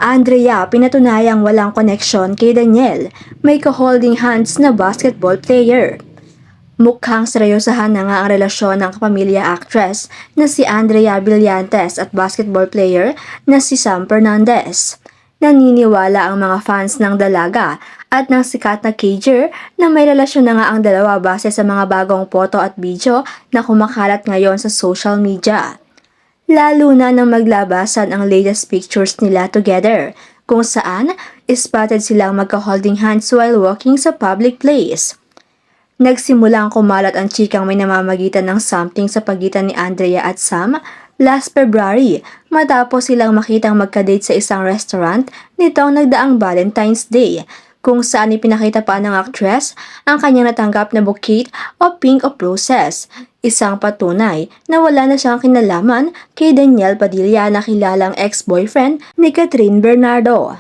Andrea pinatunayang walang koneksyon kay Daniel, may ka-holding hands na basketball player. Mukhang seryosahan na nga ang relasyon ng kapamilya actress na si Andrea Brillantes at basketball player na si Sam Fernandez. Naniniwala ang mga fans ng dalaga at ng sikat na cager na may relasyon na nga ang dalawa base sa mga bagong photo at video na kumakalat ngayon sa social media. Lalo na nang maglabasan ang latest pictures nila together, kung saan spotted silang magka-holding hands while walking sa public place. Nagsimulang kumalat ang chikang may namamagitan ng something sa pagitan ni Andrea at Sam last February matapos silang makitang magka-date sa isang restaurant nitong nagdaang Valentine's Day, kung saan ipinakita pa ng actress ang kanyang natanggap na bouquet o pink of roses, isang patunay na wala na siyang kinalaman kay Daniel Padilla na kilalang ex-boyfriend ni Catherine Bernardo.